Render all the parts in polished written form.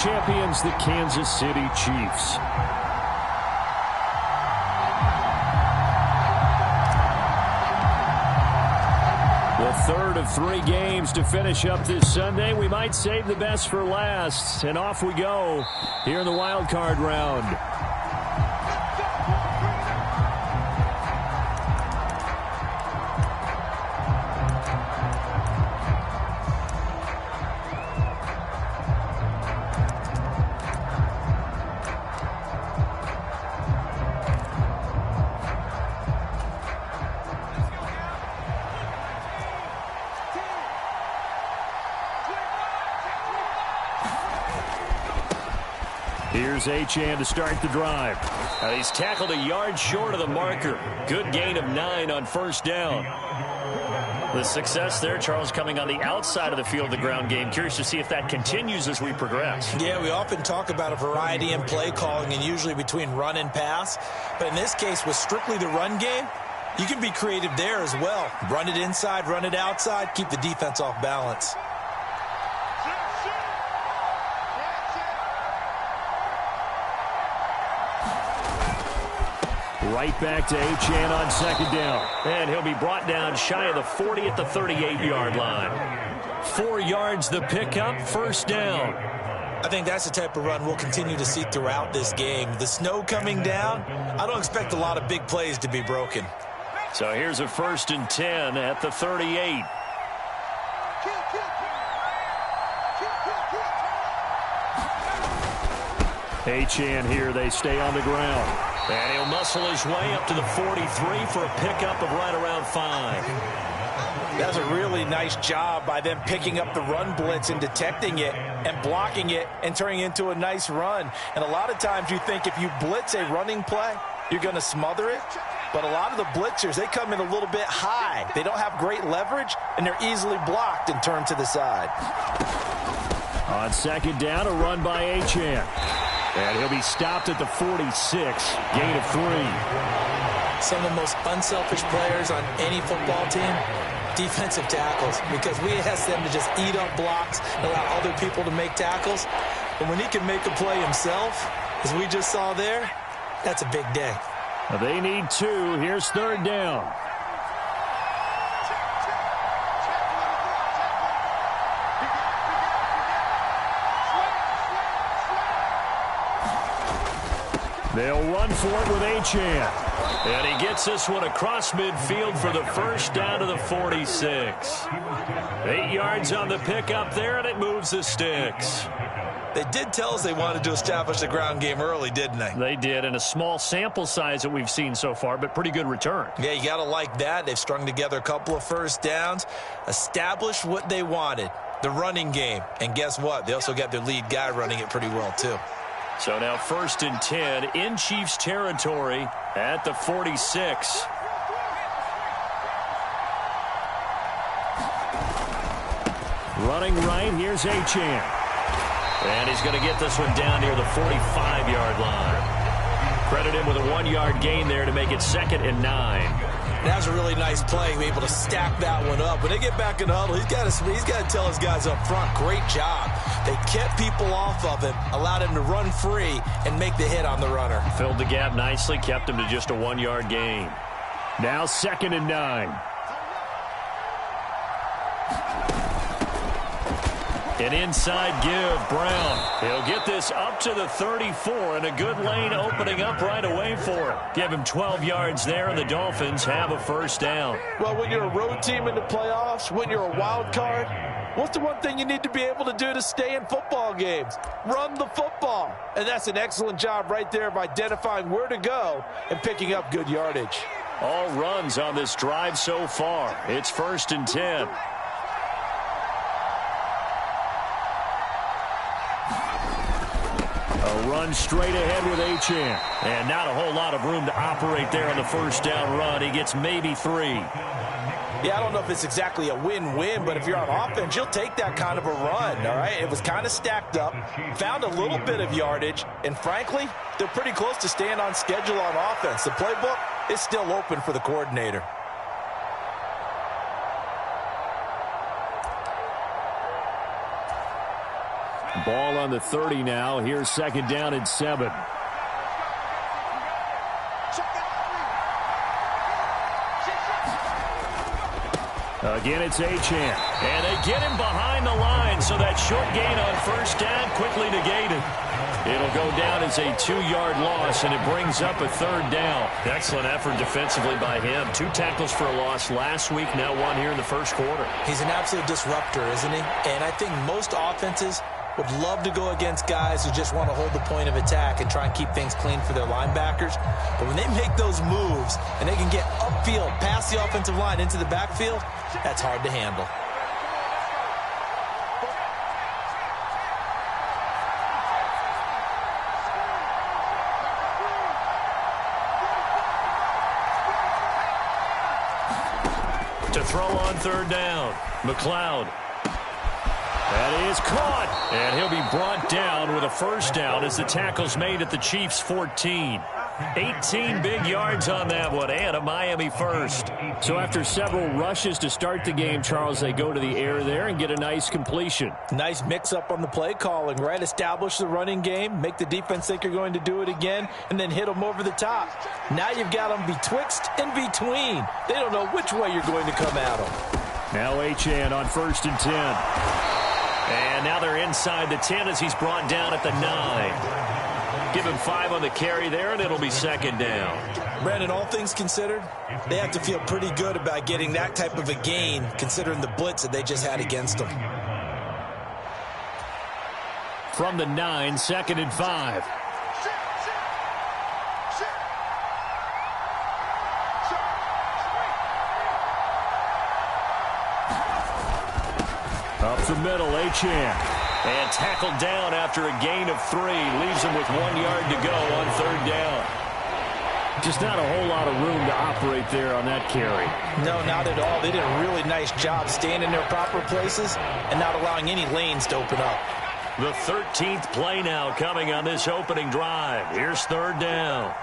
Champions, the Kansas City Chiefs. The third of 3 games to finish up this Sunday. We might save the best for last. And off we go here in the wild card round. Here's Achane to start the drive. He's tackled a yard short of the marker. Good gain of 9 on first down. The success there, Charles, coming on the outside of the field, the ground game. Curious to see if that continues as we progress. Yeah, we often talk about a variety in play calling and usually between run and pass. But in this case, with strictly the run game, you can be creative there as well. Run it inside, run it outside, keep the defense off balance. Right back to Achane on second down. And he'll be brought down shy of the 40 at the 38-yard line. 4 yards the pickup, first down. I think that's the type of run we'll continue to see throughout this game. The snow coming down, I don't expect a lot of big plays to be broken. So here's a 1st and 10 at the 38. Achane here, they stay on the ground. And he'll muscle his way up to the 43 for a pickup of right around 5. That's a really nice job by them picking up the run blitz and detecting it and blocking it and turning it into a nice run. And a lot of times you think if you blitz a running play, you're going to smother it. But a lot of the blitzers, they come in a little bit high. They don't have great leverage, and they're easily blocked and turned to the side. On second down, a run by Achane. And he'll be stopped at the 46, gain of 3. Some of the most unselfish players on any football team, defensive tackles, because we ask them to just eat up blocks and allow other people to make tackles. But when he can make a play himself, as we just saw there, that's a big day. They need 2. Here's third down. They'll run for it with Achane. And he gets this one across midfield for the first down to the 46. 8 yards on the pickup there, and it moves the sticks. They did tell us they wanted to establish the ground game early, didn't they? They did, and a small sample size that we've seen so far, but pretty good return. Yeah, you got to like that. They've strung together a couple of first downs, established what they wanted, the running game. And guess what? They also got their lead guy running it pretty well, too. So now 1st and 10 in Chiefs territory at the 46. Running right, here's Achane. And he's going to get this one down near the 45-yard line. Credit him with a 1-yard gain there to make it 2nd and 9. That was a really nice play, be able to stack that one up. When they get back in the huddle, he's got to tell his guys up front, great job. They kept people off of him, allowed him to run free and make the hit on the runner. Filled the gap nicely, kept him to just a 1-yard gain. Now 2nd and 9. An inside give, Brown. He'll get this up to the 34, and a good lane opening up right away for him. Give him 12 yards there, and the Dolphins have a first down. Well, when you're a road team in the playoffs, when you're a wild card, what's the one thing you need to be able to do to stay in football games? Run the football. And that's an excellent job right there of identifying where to go and picking up good yardage. All runs on this drive so far. It's 1st and 10. A run straight ahead with Achane. And not a whole lot of room to operate there on the first down run. He gets maybe 3. Yeah, I don't know if it's exactly a win-win, but if you're on offense, you'll take that kind of a run, all right? It was kind of stacked up, found a little bit of yardage, and frankly, they're pretty close to staying on schedule on offense. The playbook is still open for the coordinator. Ball on the 30 now. Here's second down and 7. Again, it's Achane. And they get him behind the line, so that short gain on first down quickly negated. It'll go down as a 2-yard loss, and it brings up a third down. Excellent effort defensively by him. 2 tackles for a loss last week, now 1 here in the first quarter. He's an absolute disruptor, isn't he? And I think most offenses would love to go against guys who just want to hold the point of attack and try and keep things clean for their linebackers. But when they make those moves and they can get upfield, past the offensive line into the backfield, that's hard to handle. To throw on third down, McLeod. That is caught, and he'll be brought down with a first down as the tackle's made at the Chiefs' 14. 18 big yards on that one, and a Miami first. So after several rushes to start the game, Charles, they go to the air there and get a nice completion. Nice mix-up on the play calling, right? Establish the running game, make the defense think you're going to do it again, and then hit them over the top. Now you've got them betwixt and between. They don't know which way you're going to come at them. Now Achane on 1st and 10. And now they're inside the 10 as he's brought down at the 9. Give him 5 on the carry there, and it'll be second down. Brandon, all things considered, they have to feel pretty good about getting that type of a gain, considering the blitz that they just had against them. From the 9, 2nd and 5. Up the middle, Achane. And tackled down after a gain of 3. Leaves him with 1 yard to go on third down. Just not a whole lot of room to operate there on that carry. No, not at all. They did a really nice job staying in their proper places and not allowing any lanes to open up. The 13th play now coming on this opening drive. Here's third down.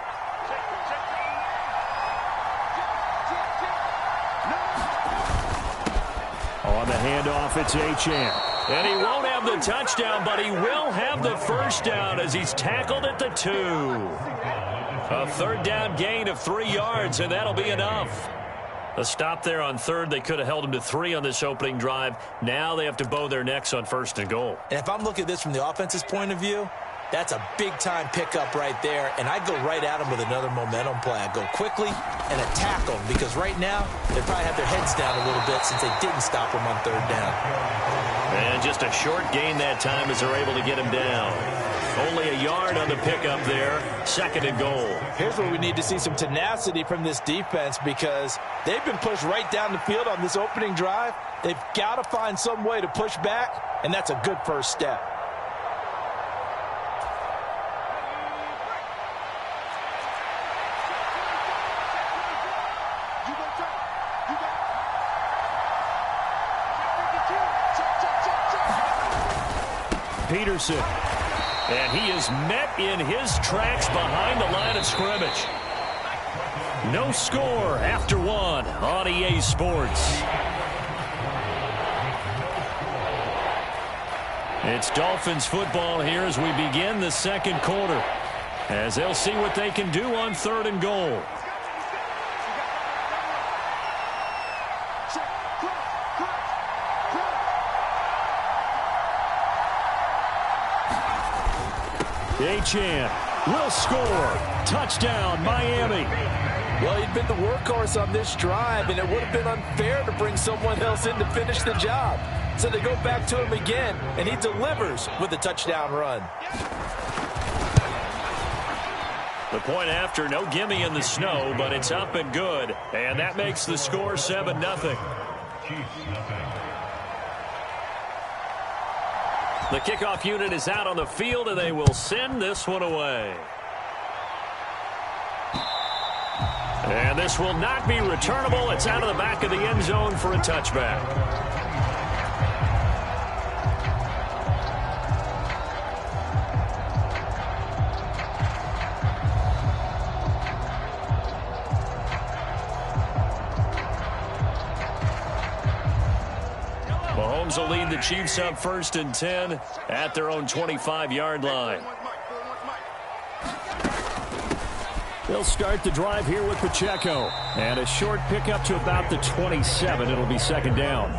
On the handoff, it's Achane. And he won't have the touchdown, but he will have the first down as he's tackled at the 2. A third down gain of 3 yards, and that'll be enough. A stop there on third. They could have held him to 3 on this opening drive. Now they have to bow their necks on 1st and goal. And if I'm looking at this from the offense's point of view, that's a big-time pickup right there, and I'd go right at him with another momentum play. I'd go quickly and attack them, because right now they probably have their heads down a little bit since they didn't stop him on third down. And just a short gain that time as they're able to get him down. Only a yard on the pickup there. 2nd and goal. Here's where we need to see some tenacity from this defense, because they've been pushed right down the field on this opening drive. They've got to find some way to push back, and that's a good first step. Peterson. And he is met in his tracks behind the line of scrimmage. No score after 1 on EA Sports. It's Dolphins football here as we begin the second quarter, as they'll see what they can do on 3rd and goal. Achane will score. Touchdown, Miami. Well, he'd been the workhorse on this drive, and it would have been unfair to bring someone else in to finish the job. So they go back to him again, and he delivers with a touchdown run. The point after, no gimme in the snow, but it's up and good. And that makes the score 7-0. The kickoff unit is out on the field, and they will send this one away. And this will not be returnable. It's out of the back of the end zone for a touchback. Mahomes will lead the the Chiefs up 1st and 10 at their own 25-yard line. They'll start the drive here with Pacheco. And a short pickup to about the 27. It'll be 2nd down.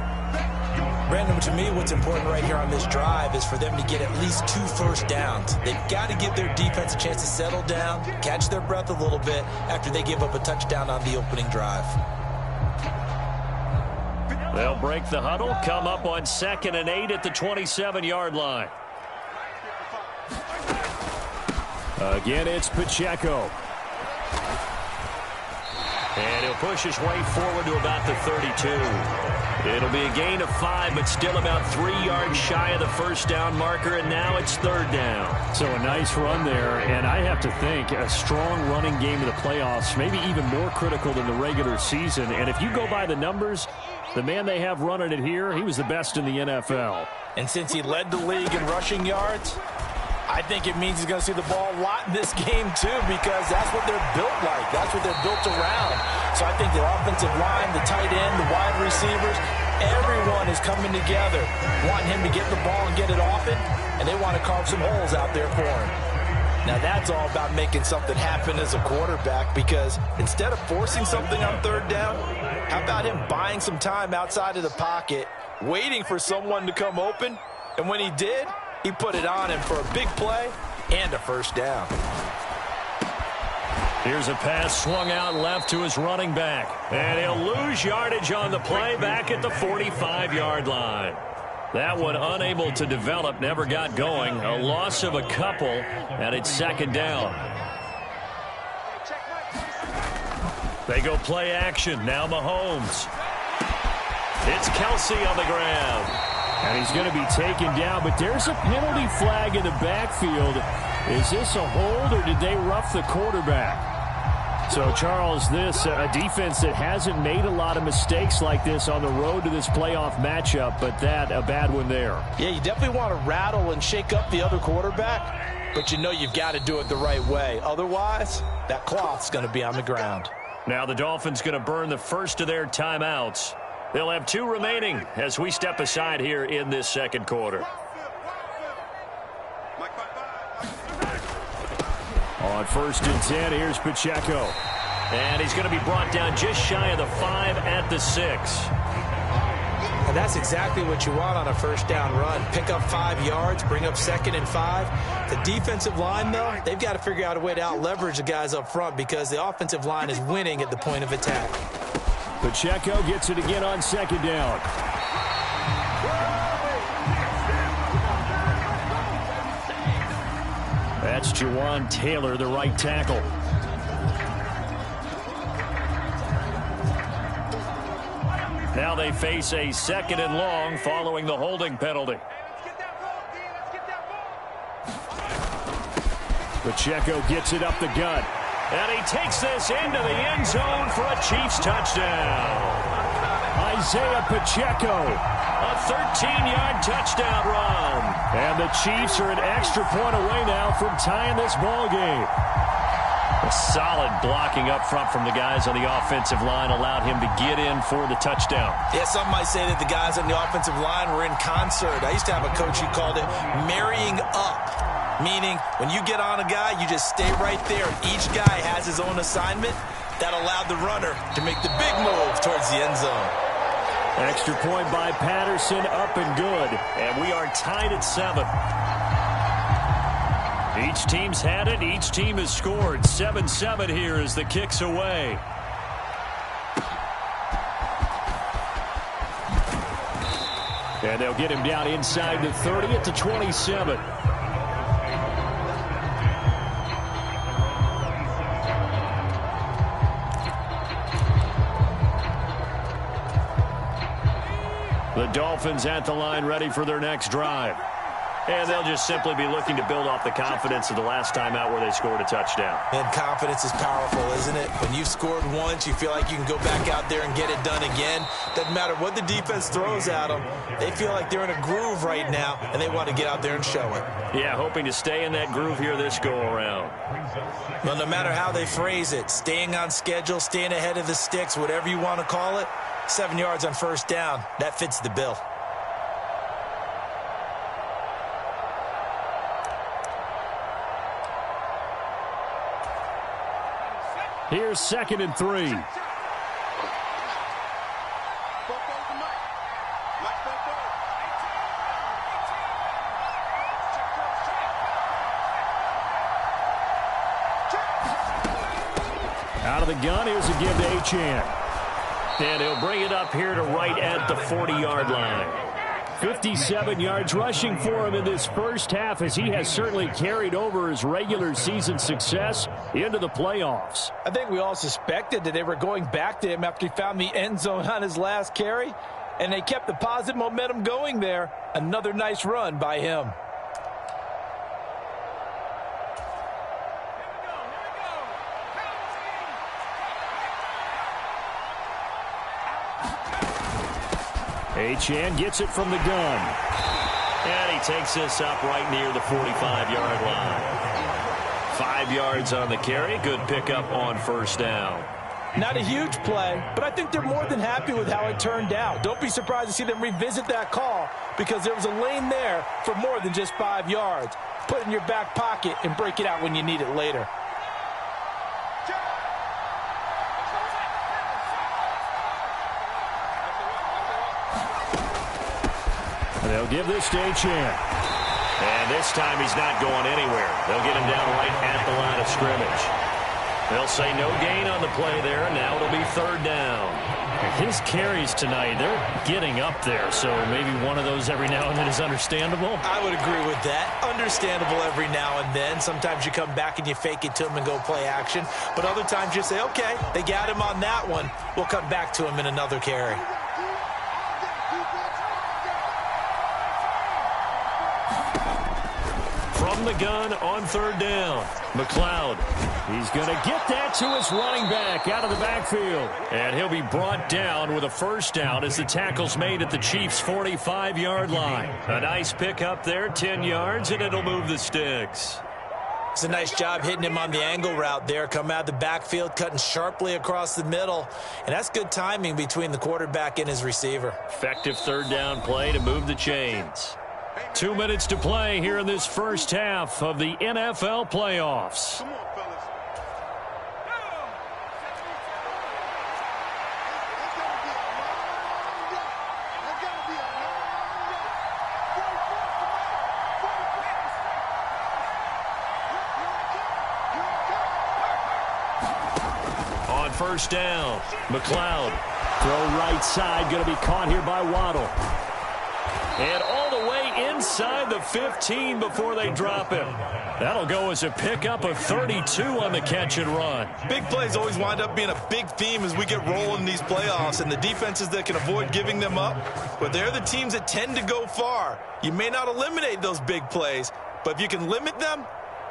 Brandon, to me, what's important right here on this drive is for them to get at least 2 first downs. They've got to give their defense a chance to settle down, catch their breath a little bit after they give up a touchdown on the opening drive. They'll break the huddle, come up on 2nd and 8 at the 27-yard line. Again, it's Pacheco. And he'll push his way forward to about the 32. It'll be a gain of 5, but still about 3 yards shy of the first down marker, and now it's 3rd down. So a nice run there, and I have to think a strong running game of the playoffs, maybe even more critical than the regular season. And if you go by the numbers, the man they have running it here, he was the best in the NFL. And since he led the league in rushing yards, I think it means he's going to see the ball a lot in this game, too, because that's what they're built like. That's what they're built around. So I think the offensive line, the tight end, the wide receivers, everyone is coming together, wanting him to get the ball and get it often, and they want to carve some holes out there for him. Now, that's all about making something happen as a quarterback, because instead of forcing something on 3rd down, how about him buying some time outside of the pocket, waiting for someone to come open, and when he did, he put it on him for a big play and a first down. Here's a pass swung out left to his running back. And he'll lose yardage on the play back at the 45-yard line. That one unable to develop, never got going. A loss of a couple, and it's 2nd down. They go play action. Now Mahomes. It's Kelsey on the ground. And he's going to be taken down, but there's a penalty flag in the backfield. Is this a hold, or did they rough the quarterback? So, Charles, this a defense that hasn't made a lot of mistakes like this on the road to this playoff matchup, but that a bad one there. Yeah, you definitely want to rattle and shake up the other quarterback, but you know you've got to do it the right way. Otherwise, that cloth's going to be on the ground. Now the Dolphins going to burn the first of their timeouts. They'll have 2 remaining as we step aside here in this 2nd quarter. On 1st and 10, here's Pacheco. And he's going to be brought down just shy of the 5 at the 6. And that's exactly what you want on a first down run. Pick up 5 yards, bring up 2nd and 5. The defensive line, though, they've got to figure out a way to out-leverage the guys up front because the offensive line is winning at the point of attack. Pacheco gets it again on 2nd down. That's Jawan Taylor, the right tackle. Now they face a 2nd and long following the holding penalty. Pacheco gets it up the gut. And he takes this into the end zone for a Chiefs touchdown. Isaiah Pacheco. A 13-yard touchdown run. And the Chiefs are an extra point away now from tying this ball game. A solid blocking up front from the guys on the offensive line allowed him to get in for the touchdown. Yeah, some might say that the guys on the offensive line were in concert. I used to have a coach who called it marrying up, meaning when you get on a guy, you just stay right there. Each guy has his own assignment. That allowed the runner to make the big move towards the end zone. Extra point by Patterson, up and good. And we are tied at 7. Each team's had it. Each team has scored. 7-7 here as the kick's away. And they'll get him down inside the 30 at the 27. The Dolphins at the line ready for their next drive. And they'll just simply be looking to build off the confidence of the last time out where they scored a touchdown. And confidence is powerful, isn't it? When you've scored once, you feel like you can go back out there and get it done again. Doesn't matter what the defense throws at them. They feel like they're in a groove right now, and they want to get out there and show it. Yeah, hoping to stay in that groove here this go-around. Well, no matter how they phrase it, staying on schedule, staying ahead of the sticks, whatever you want to call it, 7 yards on first down, that fits the bill. Here's 2nd and 3. Out of the gun, here's a give to Achane. And he'll bring it up here to right at the 40-yard line. 57 yards rushing for him in this first half, as he has certainly carried over his regular season success into the playoffs. I think we all suspected that they were going back to him after he found the end zone on his last carry, and they kept the positive momentum going there. Another nice run by him. Achane gets it from the gun. And he takes this up right near the 45-yard line. 5 yards on the carry. Good pickup on first down. Not a huge play, but I think they're more than happy with how it turned out. Don't be surprised to see them revisit that call, because there was a lane there for more than just 5 yards. Put it in your back pocket and break it out when you need it later. They'll give this to Achane. And this time he's not going anywhere. They'll get him down right at the line of scrimmage. They'll say no gain on the play there, and now it'll be 3rd down. His carries tonight, they're getting up there, so maybe one of those every now and then is understandable. I would agree with that. Understandable every now and then. Sometimes you come back and you fake it to him and go play action. But other times you say, okay, they got him on that one. We'll come back to him in another carry. From the gun on 3rd down. McLeod. He's going to get that to his running back out of the backfield. And he'll be brought down with a first down as the tackle's made at the Chiefs' 45-yard line. A nice pickup there, 10 yards, and it'll move the sticks. It's a nice job hitting him on the angle route there. Come out of the backfield, cutting sharply across the middle. And that's good timing between the quarterback and his receiver. Effective 3rd down play to move the chains. 2 minutes to play here in this first half of the NFL playoffs. On first down, McLeod. Throw right side, going to be caught here by Waddle. And all the way inside the 15 before they drop him. That'll go as a pickup of 32 on the catch and run. Big plays always wind up being a big theme as we get rolling in these playoffs, and the defenses that can avoid giving them up, but they're the teams that tend to go far. You may not eliminate those big plays, but if you can limit them,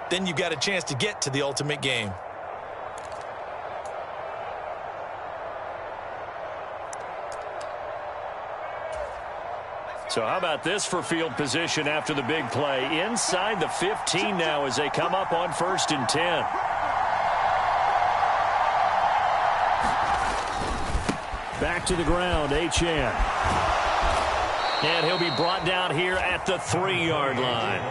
then you've got a chance to get to the ultimate game. So how about this for field position after the big play? Inside the 15 now as they come up on 1st and 10. Back to the ground, Achane. And he'll be brought down here at the 3-yard line.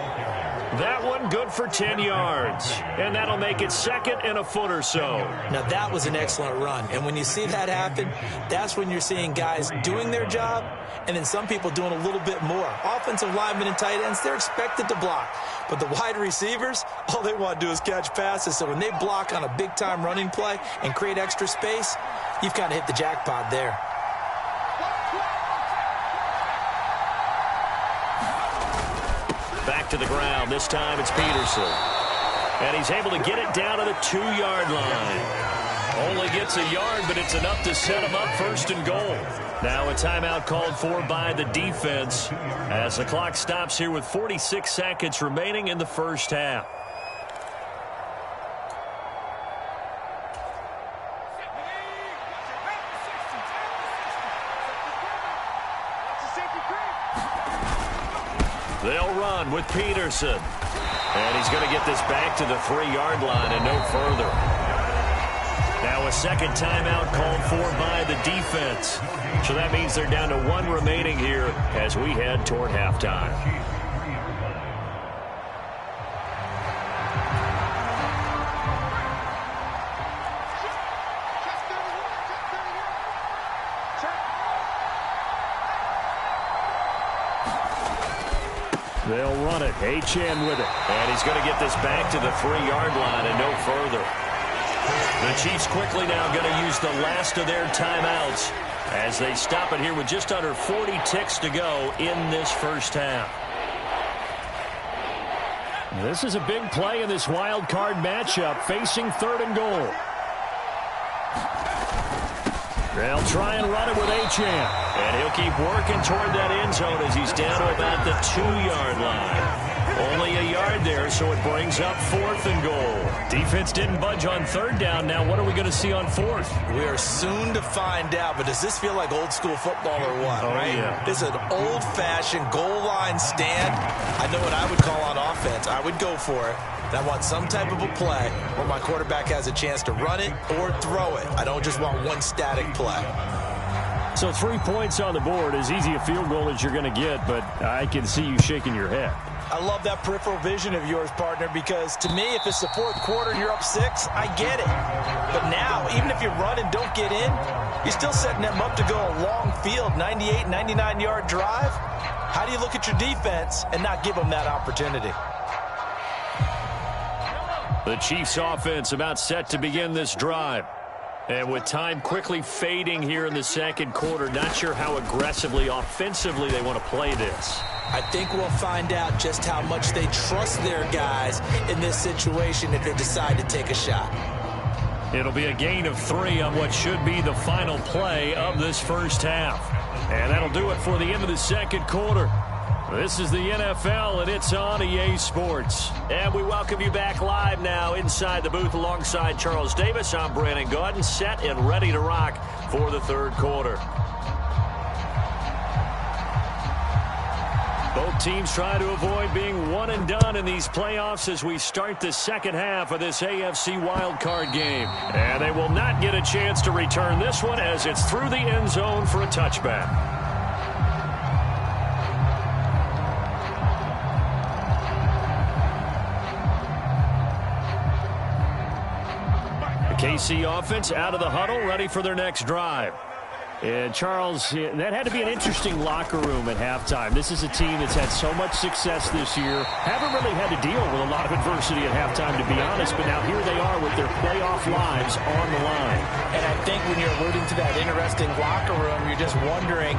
That one good for 10 yards. And that'll make it 2nd and a foot or so. Now that was an excellent run. And when you see that happen, that's when you're seeing guys doing their job and then some people doing a little bit more. Offensive linemen and tight ends, they're expected to block. But the wide receivers, all they want to do is catch passes. So when they block on a big-time running play and create extra space, you've kind of hit the jackpot there. Back to the ground. This time it's Peterson. And he's able to get it down to the 2-yard line. Only gets a yard, but it's enough to set him up 1st and goal. Now a timeout called for by the defense as the clock stops here with 46 seconds remaining in the first half. They'll run with Peterson. And he's going to get this back to the 3-yard line and no further. Now a second timeout called for by the defense. So that means they're down to 1 remaining here as we head toward halftime. They'll run it. Achane with it. And he's going to get this back to the 3-yard line and no further. The Chiefs quickly now going to use the last of their timeouts as they stop it here with just under 40 ticks to go in this first half. This is a big play in this wild card matchup, facing 3rd and goal. They'll try and run it with Achane. And he'll keep working toward that end zone as he's down to about the 2-yard line. Only a yard there, so it brings up 4th and goal. Defense didn't budge on 3rd down. Now what are we going to see on 4th? We are soon to find out, but does this feel like old school football or what, right? Yeah. This is an old-fashioned goal line stand. I know what I would call on offense. I would go for it. And I want some type of a play where my quarterback has a chance to run it or throw it. I don't just want one static play. So 3 points on the board, as easy a field goal as you're going to get, but I can see you shaking your head. I love that peripheral vision of yours, partner, because to me, if it's the 4th quarter and you're up 6, I get it. But now, even if you run and don't get in, you're still setting them up to go a long field, 98, 99-yard drive. How do you look at your defense and not give them that opportunity? The Chiefs offense about set to begin this drive. And with time quickly fading here in the 2nd quarter, not sure how aggressively, offensively they want to play this. I think we'll find out just how much they trust their guys in this situation if they decide to take a shot. It'll be a gain of 3 on what should be the final play of this first half. And that'll do it for the end of the 2nd quarter. This is the NFL, and it's on EA Sports. And we welcome you back live now inside the booth alongside Charles Davis. I'm Brandon Gaudin, set and ready to rock for the 3rd quarter. Both teams try to avoid being one and done in these playoffs as we start the 2nd half of this AFC wildcard game. And they will not get a chance to return this one as it's through the end zone for a touchback. KC offense out of the huddle, ready for their next drive. And Charles, that had to be an interesting locker room at halftime. This is a team that's had so much success this year. Haven't really had to deal with a lot of adversity at halftime, to be honest, but now here they are with their playoff lives on the line. And I think when you're alluding to that interesting locker room, you're just wondering,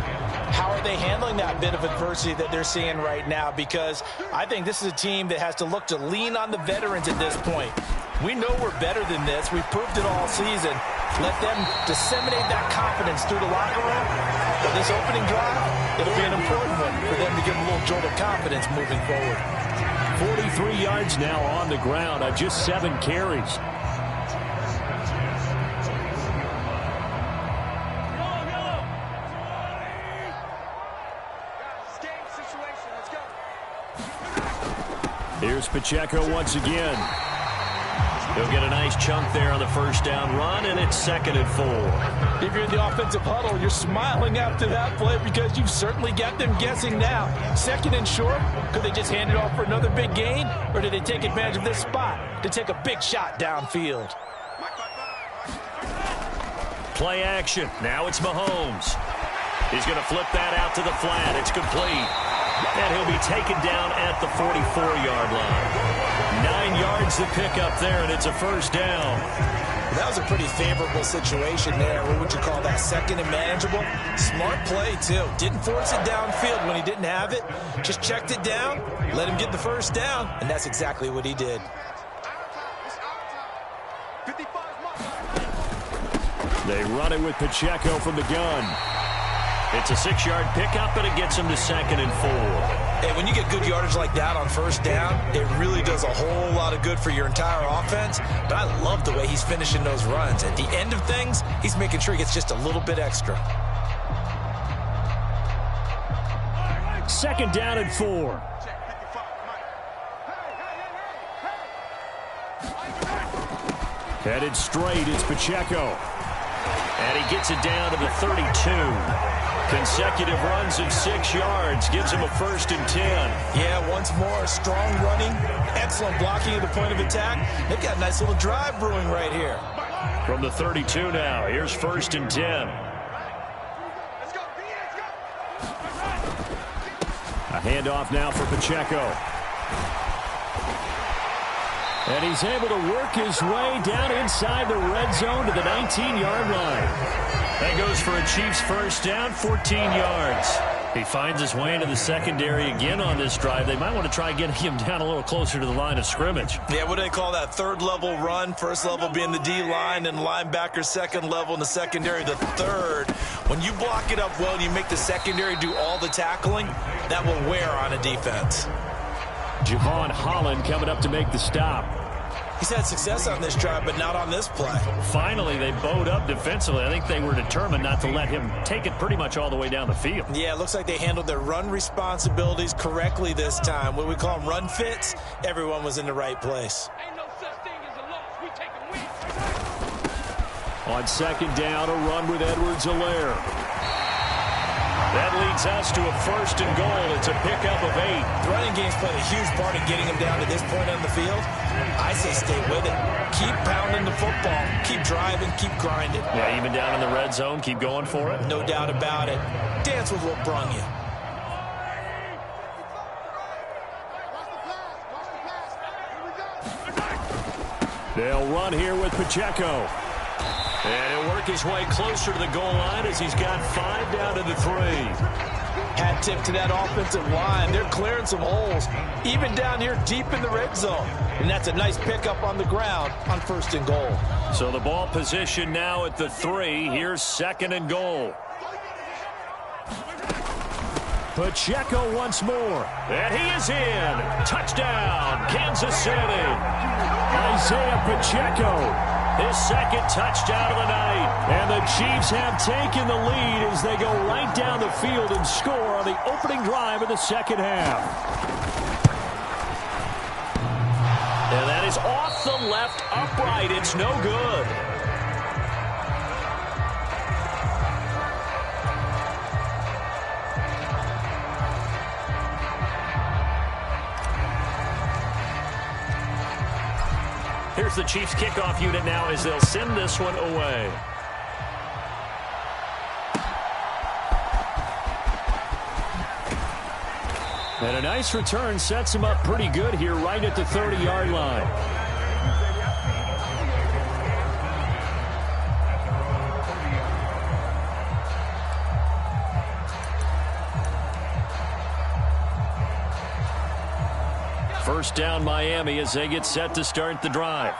how are they handling that bit of adversity that they're seeing right now? Because I think this is a team that has to look to lean on the veterans at this point. We know we're better than this. We've proved it all season. Let them disseminate that confidence through the locker room. But this opening drive, it'll be an important one for them to give them a little jolt of confidence moving forward. 43 yards now on the ground on just 7 carries. Here's Pacheco once again. He'll get a nice chunk there on the first down run, and it's 2nd and 4. If you're in the offensive huddle, you're smiling after that play because you've certainly got them guessing now. 2nd and short, could they just hand it off for another big gain, or did they take advantage of this spot to take a big shot downfield? Play action. Now it's Mahomes. He's going to flip that out to the flat. It's complete. And he'll be taken down at the 44-yard line. 9 yards to pick up there, and it's a first down. That was a pretty favorable situation there. What would you call that? 2nd and manageable? Smart play, too. Didn't force it downfield when he didn't have it. Just checked it down, let him get the first down, and that's exactly what he did. They run it with Pacheco from the gun. It's a 6-yard pickup, and it gets him to 2nd and 4. Hey, when you get good yardage like that on first down, it really does a whole lot of good for your entire offense. But I love the way he's finishing those runs. At the end of things, he's making sure he gets just a little bit extra. 2nd down and 4. Headed straight, it's Pacheco. And he gets it down to the 32. Consecutive runs of 6 yards gives him a 1st and 10. Yeah, once more, strong running, excellent blocking at the point of attack. They've got a nice little drive brewing right here. From the 32 now, here's 1st and 10. Handoff now for Pacheco. And he's able to work his way down inside the red zone to the 19-yard line. That goes for a Chiefs first down, 14 yards. He finds his way into the secondary again on this drive. They might want to try getting him down a little closer to the line of scrimmage. Yeah, what do they call that? Third level run. First level being the D-line and linebacker. Second level in the secondary, the third. When you block it up well and you make the secondary do all the tackling, that will wear on a defense. Javon Holland coming up to make the stop. He's had success on this drive, but not on this play. Finally, they bowed up defensively. I think they were determined not to let him take it pretty much all the way down the field. Yeah, it looks like they handled their run responsibilities correctly this time. What we call them run fits, everyone was in the right place. Ain't no such thing as a loss. We take a win. On second down, a run with Edwards-Helaire. That leads us to a first and goal. It's a pickup of 8. The running game's played a huge part in getting him down to this point on the field. I say stay with it. Keep pounding the football. Keep driving. Keep grinding. Yeah, even down in the red zone, keep going for it. No doubt about it. Dance with what brung you. They'll run here with Pacheco. And he'll work his way closer to the goal line as he's got 5 down to the 3. Hat tip to that offensive line. They're clearing some holes, even down here deep in the red zone. And that's a nice pickup on the ground on first and goal. So the ball position now at the 3. Here's second and goal. Pacheco once more. And he is in. Touchdown, Kansas City. Isaiah Pacheco. His second touchdown of the night. And the Chiefs have taken the lead as they go right down the field and score on the opening drive of the second half. And that is off the left upright. It's no good. Here's the Chiefs kickoff unit now as they'll send this one away. And a nice return sets him up pretty good here right at the 30-yard line. First down Miami as they get set to start the drive.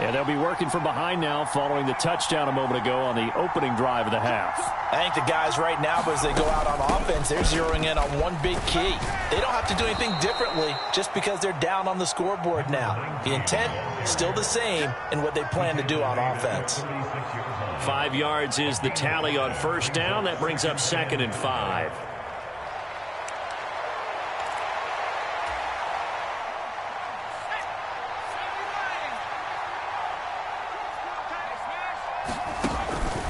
And they'll be working from behind now following the touchdown a moment ago on the opening drive of the half. I think the guys right now, as they go out on offense, they're zeroing in on one big key. They don't have to do anything differently just because they're down on the scoreboard now. The intent still the same in what they plan to do on offense. 5 yards is the tally on first down. That brings up second and 5.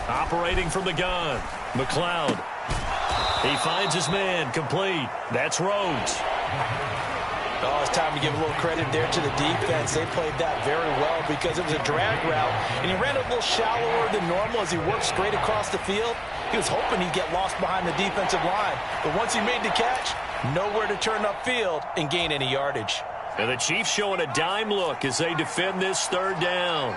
Operating from the gun, McLeod. He finds his man, complete. That's Rhodes. Oh, it's time to give a little credit there to the defense. They played that very well because it was a drag route, and he ran a little shallower than normal as he worked straight across the field. He was hoping he'd get lost behind the defensive line, but once he made the catch, nowhere to turn upfield and gain any yardage. And the Chiefs showing a dime look as they defend this third down.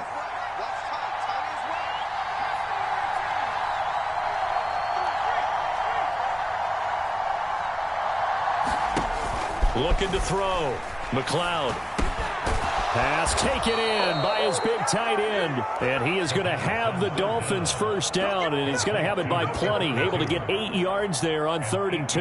Looking to throw. McLeod. Pass taken in by his big tight end. And he is going to have the Dolphins first down, and he's going to have it by plenty. Able to get 8 yards there on 3rd and 2.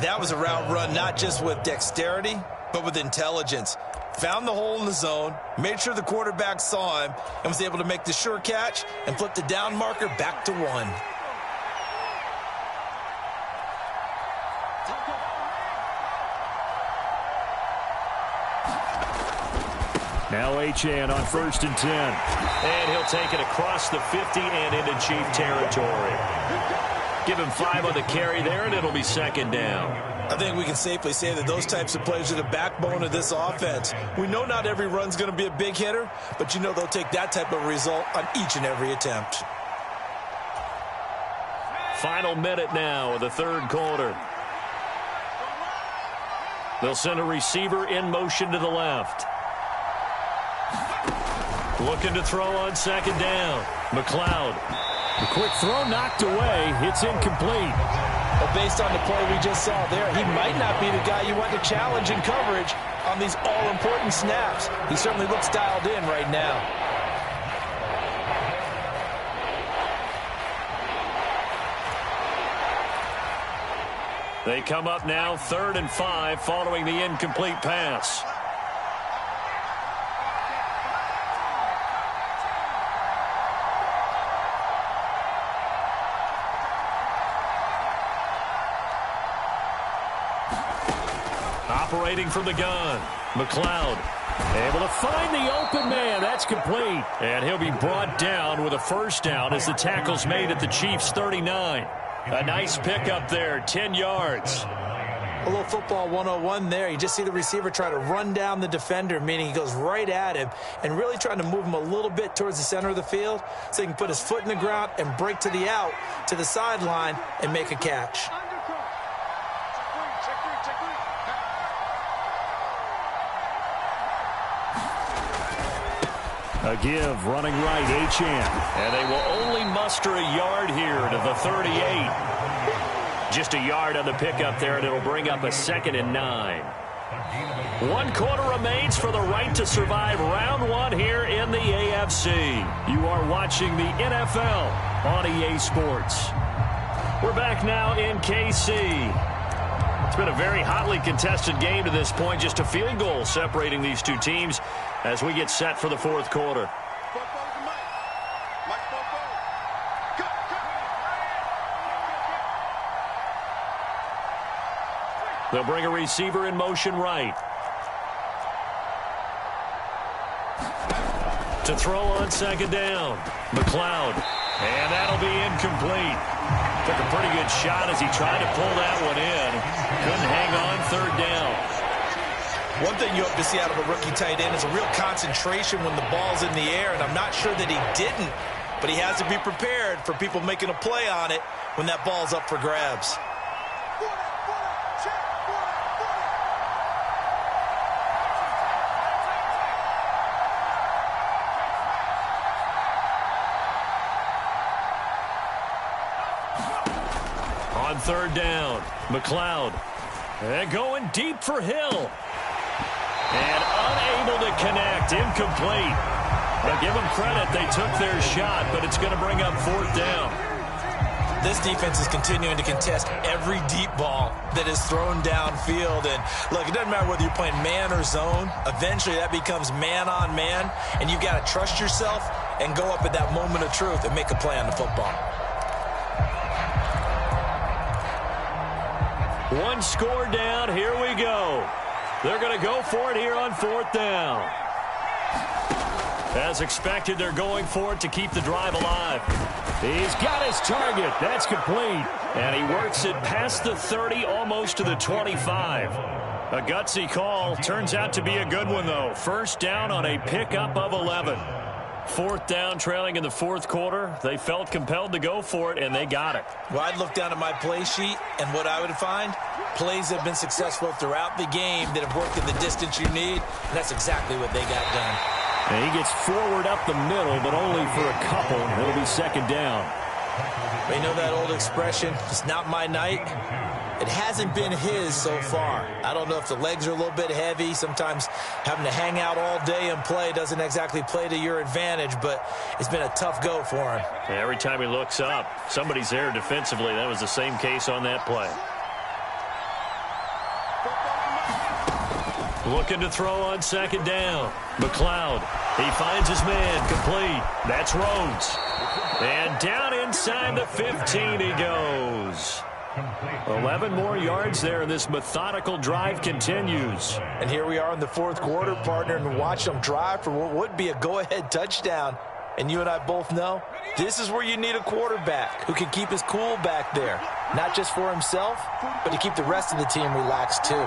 That was a route run not just with dexterity, but with intelligence. Found the hole in the zone, made sure the quarterback saw him, and was able to make the sure catch and flip the down marker back to 1. Now Achane on 1st and 10. And he'll take it across the 50 and into Chief territory. Give him 5 on the carry there, and it'll be second down. I think we can safely say that those types of plays are the backbone of this offense. We know not every run's going to be a big hitter, but you know they'll take that type of result on each and every attempt. Final minute now of the third quarter. They'll send a receiver in motion to the left. Looking to throw on second down. McLeod. The quick throw knocked away. It's incomplete. Well, based on the play we just saw there, he might not be the guy you want to challenge in coverage on these all-important snaps. He certainly looks dialed in right now. They come up now 3rd and 5 following the incomplete pass. Operating from the gun, McLeod able to find the open man. That's complete. And he'll be brought down with a first down as the tackle's made at the Chiefs' 39. A nice pickup there, 10 yards. A little football 101 there. You just see the receiver try to run down the defender, meaning he goes right at him and really trying to move him a little bit towards the center of the field so he can put his foot in the ground and break to the out, to the sideline, and make a catch. A give, running right, Achane. And they will only muster a yard here to the 38. Just a yard on the pickup there, and it'll bring up a 2nd and 9. 1 quarter remains for the right to survive round 1 here in the AFC. You are watching the NFL on EA Sports. We're back now in KC. It's been a very hotly contested game to this point. Just a field goal separating these two teams as we get set for the 4th quarter. They'll bring a receiver in motion right. To throw on second down, McLeod. And that'll be incomplete. Took a pretty good shot as he tried to pull that one in. Couldn't hang on 3rd down. One thing you hope to see out of a rookie tight end is a real concentration when the ball's in the air, and I'm not sure that he didn't, but he has to be prepared for people making a play on it when that ball's up for grabs. On 3rd down, McLeod. And going deep for Hill. And unable to connect, incomplete. I'll give them credit, they took their shot, but it's going to bring up 4th down. This defense is continuing to contest every deep ball that is thrown downfield. And look, it doesn't matter whether you're playing man or zone. Eventually that becomes man on man, and you've got to trust yourself and go up at that moment of truth and make a play on the football. 1 score down, here we go. They're going to go for it here on 4th down. As expected, they're going for it to keep the drive alive. He's got his target. That's complete. And he works it past the 30, almost to the 25. A gutsy call. Turns out to be a good one, though. First down on a pickup of 11. 4th down, trailing in the 4th quarter. They felt compelled to go for it, and they got it. Well, I'd look down at my play sheet, and what I would find, plays that have been successful throughout the game that have worked in the distance you need, and that's exactly what they got done. And he gets forward up the middle, but only for a couple. It'll be 2nd down. But you know that old expression, it's not my night? It hasn't been his so far. I don't know if the legs are a little bit heavy. Sometimes having to hang out all day and play doesn't exactly play to your advantage, but it's been a tough go for him. Every time he looks up, somebody's there defensively. That was the same case on that play. Looking to throw on 2nd down. McLeod. He finds his man. Complete. That's Rhodes. And down inside the 15 he goes. 11 more yards there, and this methodical drive continues. And here we are in the 4th quarter, partner, and watch them drive for what would be a go-ahead touchdown. And you and I both know this is where you need a quarterback who can keep his cool back there. Not just for himself, but to keep the rest of the team relaxed too.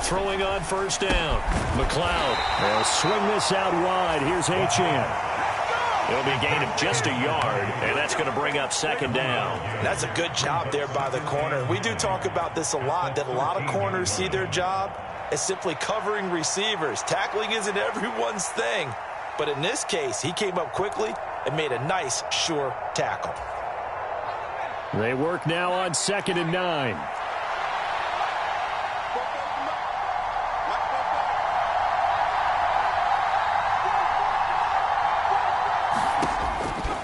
Throwing on 1st down. McLeod. They'll swing this out wide. Here's Achane. It'll be a gain of just a yard, and that's going to bring up second down. That's a good job there by the corner. We do talk about this a lot, that a lot of corners see their job as simply covering receivers. Tackling isn't everyone's thing. But in this case, he came up quickly and made a nice, sure tackle. They work now on 2nd and 9.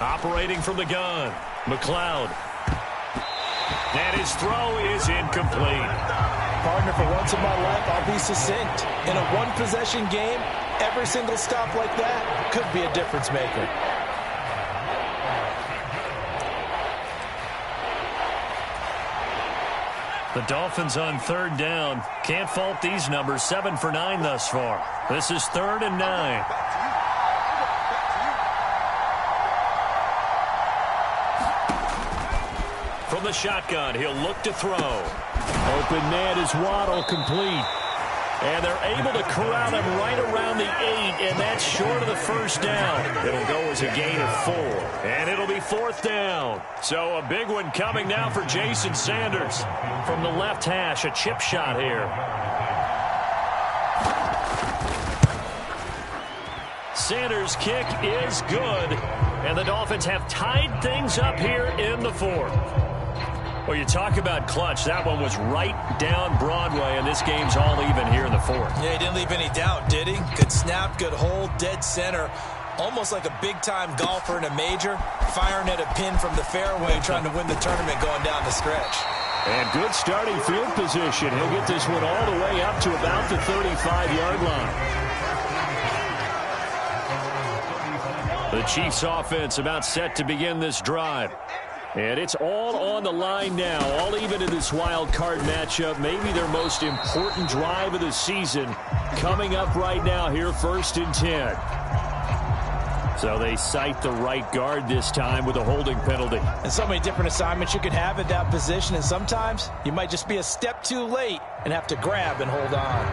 Operating from the gun, McLeod. And his throw is incomplete. Partner, for once in my life, I'll be succinct. In a one-possession game, every single stop like that could be a difference maker. The Dolphins on 3rd down. Can't fault these numbers. 7 for 9 thus far. This is 3rd and 9. From the shotgun, he'll look to throw. Open man is Waddle, complete. And they're able to corral him right around the 8, and that's short of the first down. It'll go as a gain of 4, and it'll be 4th down. So a big one coming now for Jason Sanders. From the left hash, a chip shot here. Sanders' kick is good, and the Dolphins have tied things up here in the 4th. Well, you talk about clutch. That one was right down Broadway, and this game's all even here in the 4th. Yeah, he didn't leave any doubt, did he? Good snap, good hold, dead center. Almost like a big-time golfer in a major, firing at a pin from the fairway, trying to win the tournament going down the stretch. And good starting field position. He'll get this one all the way up to about the 35-yard line. The Chiefs offense about set to begin this drive. And it's all on the line now, all even in this wild card matchup. Maybe their most important drive of the season coming up right now here, 1st and 10. So they cite the right guard this time with a holding penalty. And so many different assignments you can have at that position, and sometimes you might just be a step too late and have to grab and hold on.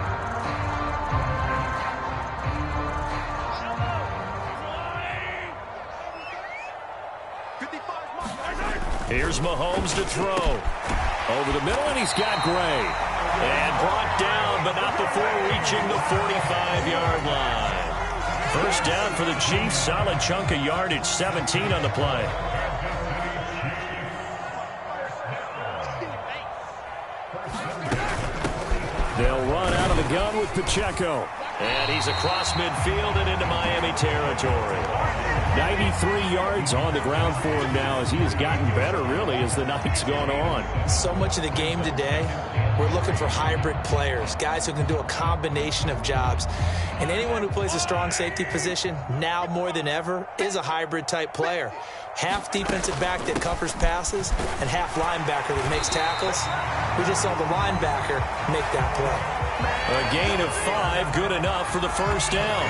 Here's Mahomes to throw. Over the middle, and he's got Gray. And brought down, but not before reaching the 45-yard line. First down for the Chiefs. Solid chunk of yardage, 17 on the play. They'll run out of the gun with Pacheco. And he's across midfield and into Miami territory. 93 yards on the ground for him now as he has gotten better, really, as the night's gone on. So much of the game today, we're looking for hybrid players, guys who can do a combination of jobs. And anyone who plays a strong safety position, now more than ever, is a hybrid-type player. Half defensive back that covers passes and half linebacker that makes tackles. We just saw the linebacker make that play. A gain of 5, good enough for the first down.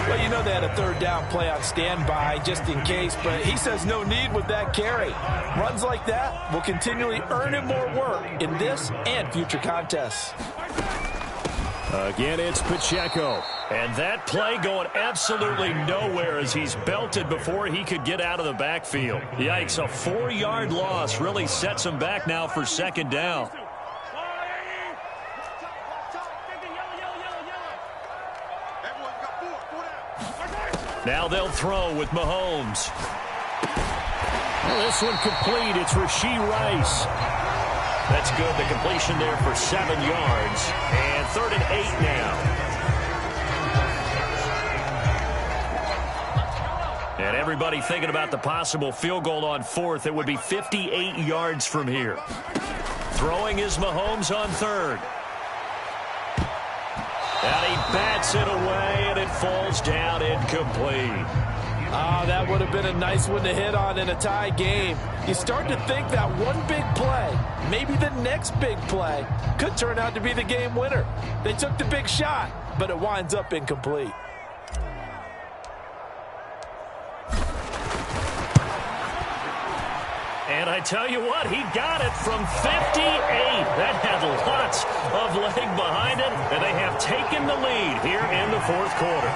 Well, you know they had a 3rd down play on standby just in case, but he says no need with that carry. Runs like that will continually earn him more work in this and future contests. Again, it's Pacheco. And that play going absolutely nowhere as he's belted before he could get out of the backfield. Yikes, a 4-yard loss really sets him back now for 2nd down. Now they'll throw with Mahomes. Well, this one complete. It's Rashee Rice. That's good. The completion there for 7 yards. And 3rd and 8 now. And everybody thinking about the possible field goal on 4th. It would be 58 yards from here. Throwing is Mahomes on 3rd. And he bats it away, and it falls down incomplete. Oh, that would have been a nice one to hit on in a tie game. You start to think that one big play, maybe the next big play, could turn out to be the game winner. They took the big shot, but it winds up incomplete. And I tell you what, he got it from 58. That had lots of leg behind it, and they have taken the lead here in the 4th quarter.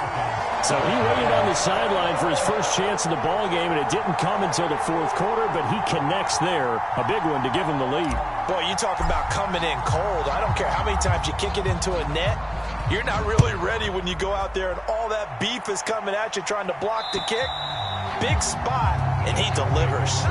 So he waited on the sideline for his first chance in the ball game, and it didn't come until the fourth quarter, but he connects there. A big one to give him the lead. Boy, you talk about coming in cold. I don't care how many times you kick it into a net. You're not really ready when you go out there and all that beef is coming at you trying to block the kick. Big spot, and he delivers.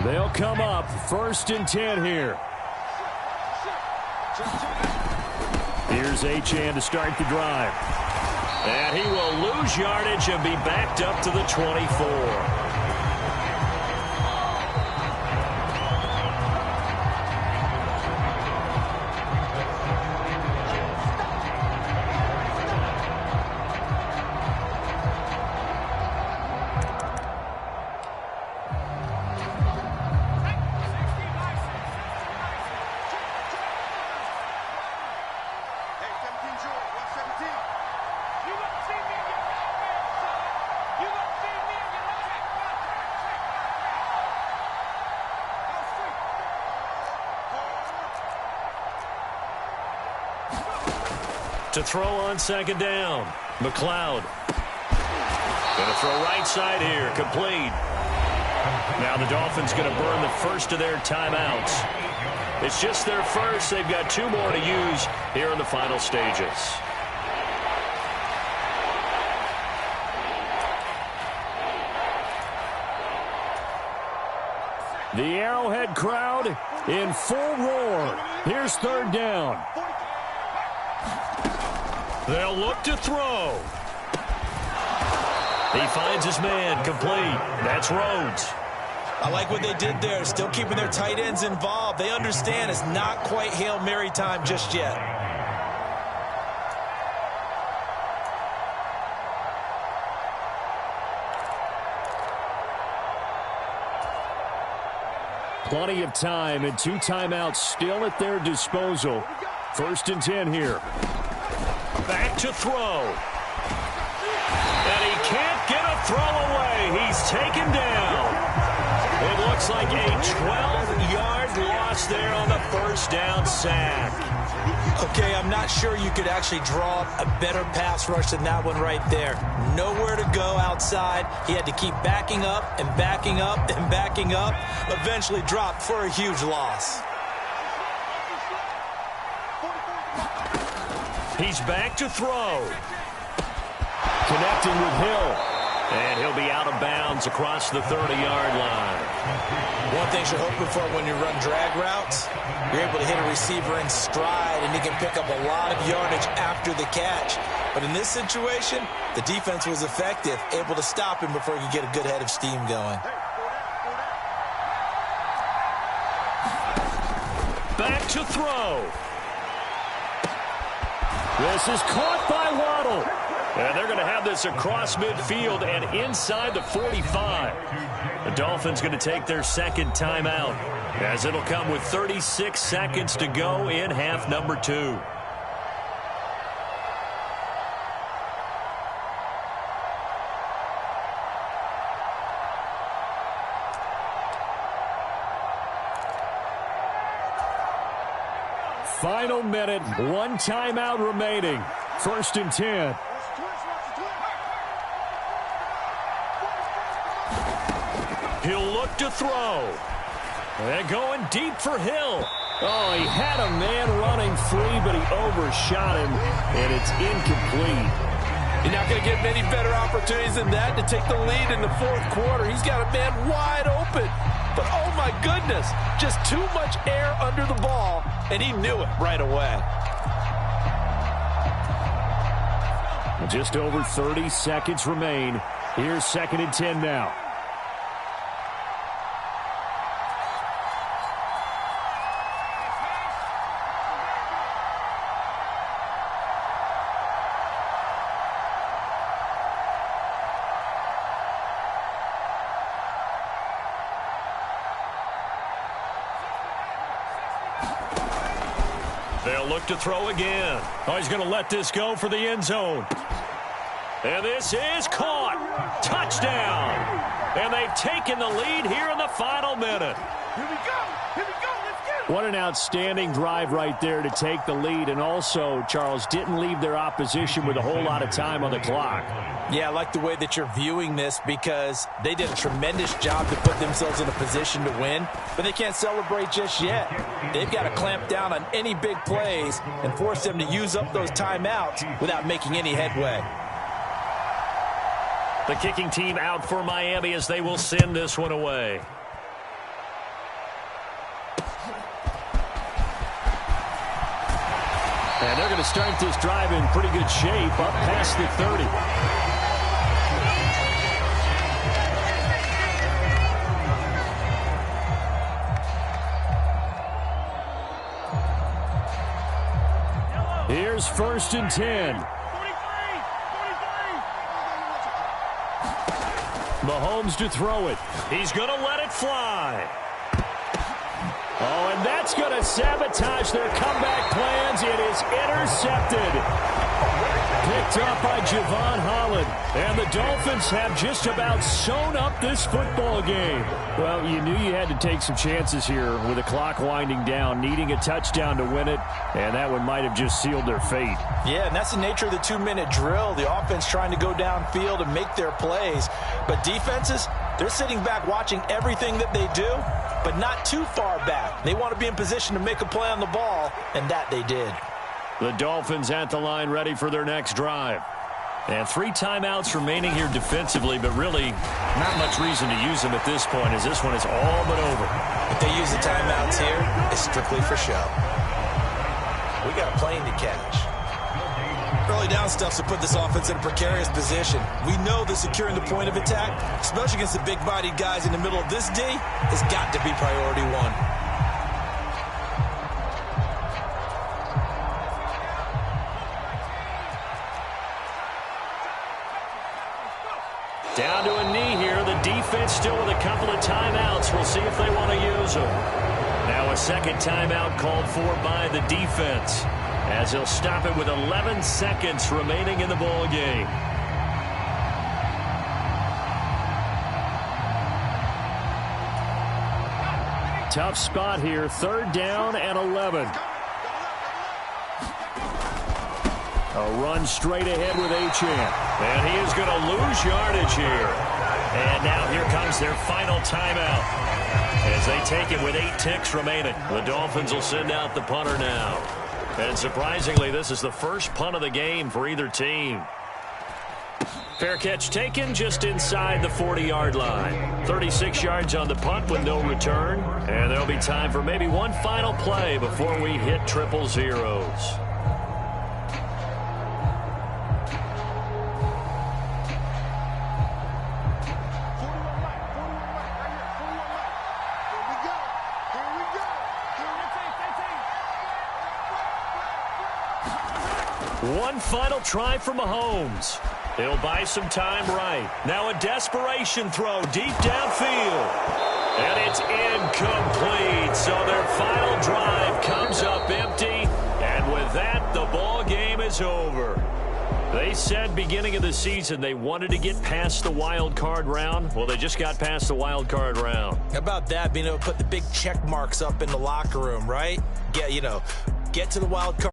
They'll come up 1st and 10 here. Here's Achane to start the drive. And he will lose yardage and be backed up to the 24. To throw on 2nd down. McLeod. Going to throw right side here. Complete. Now the Dolphins going to burn the first of their timeouts. It's just their first. They've got 2 more to use here in the final stages. The Arrowhead crowd in full roar. Here's 3rd down. They'll look to throw. He finds his man. Complete. That's Rhodes. I like what they did there. Still keeping their tight ends involved. They understand it's not quite Hail Mary time just yet. Plenty of time and 2 timeouts still at their disposal. 1st and 10 here. Back to throw. And he can't get a throw away. He's taken down. It looks like a 12-yard loss there on the 1st down sack. Okay, I'm not sure you could actually draw a better pass rush than that one right there. Nowhere to go outside. He had to keep backing up and backing up and backing up. Eventually dropped for a huge loss. He's back to throw. Connecting with Hill. And he'll be out of bounds across the 30-yard line. One thing you're hoping for when you run drag routes, you're able to hit a receiver in stride, and he can pick up a lot of yardage after the catch. But in this situation, the defense was effective, able to stop him before he could get a good head of steam going. Back to throw. This is caught by Waddle. And they're going to have this across midfield and inside the 45. The Dolphins going to take their 2nd timeout, as it'll come with 36 seconds to go in half number 2. Final minute, 1 timeout remaining. 1st and 10. He'll look to throw. And going deep for Hill. Oh, he had a man running free, but he overshot him, and it's incomplete. You're not going to get many better opportunities than that to take the lead in the 4th quarter. He's got a man wide open. But, oh, my goodness, just too much air under the ball, and he knew it right away. Just over 30 seconds remain. Here's 2nd and 10 now. They'll look to throw again. Oh, he's going to let this go for the end zone. And this is caught. Touchdown. And they've taken the lead here in the final minute. Here we go. Here we go. Let's get it. What an outstanding drive right there to take the lead. And also, Charles, didn't leave their opposition with a whole lot of time on the clock. Yeah, I like the way that you're viewing this because they did a tremendous job to put themselves in a position to win, but they can't celebrate just yet. They've got to clamp down on any big plays and force them to use up those timeouts without making any headway. The kicking team out for Miami as they will send this one away. And they're going to start this drive in pretty good shape up past the 30. Here's 1st and 10. Mahomes to throw it. He's going to let it fly. Oh, and that's going to sabotage their comeback plans. It is intercepted. Picked up by Javon Holland. And the Dolphins have just about sewn up this football game. Well, you knew you had to take some chances here with the clock winding down, needing a touchdown to win it, and that one might have just sealed their fate. Yeah, and that's the nature of the 2-minute drill. The offense trying to go downfield and make their plays. But defenses, they're sitting back watching everything that they do, but not too far back. They want to be in position to make a play on the ball, and that they did. The Dolphins at the line ready for their next drive. And 3 timeouts remaining here defensively, but really not much reason to use them at this point as this one is all but over. If they use the timeouts here, it's strictly for show. We got a plane to catch. Early down stuffs to put this offense in a precarious position. We know that securing the point of attack, especially against the big-bodied guys in the middle of this D, has got to be priority 1. Down to a knee here. The defense still with a couple of timeouts. We'll see if they want to use them. Now a second timeout called for by the defense as they'll stop it with 11 seconds remaining in the ball game. Tough spot here. 3rd down and 11. A run straight ahead with Achane. And he is going to lose yardage here. And now here comes their final timeout as they take it with 8 ticks remaining. The Dolphins will send out the punter now. And surprisingly, this is the first punt of the game for either team. Fair catch taken just inside the 40-yard line. 36 yards on the punt with no return. And there'll be time for maybe one final play before we hit 000. One final try for Mahomes. He'll buy some time right. Now a desperation throw deep downfield. And it's incomplete. So their final drive comes up empty. And with that, the ball game is over. They said beginning of the season they wanted to get past the wild card round. Well, they just got past the wild card round. How about that, being able to put the big check marks up in the locker room, right? Get to the wild card.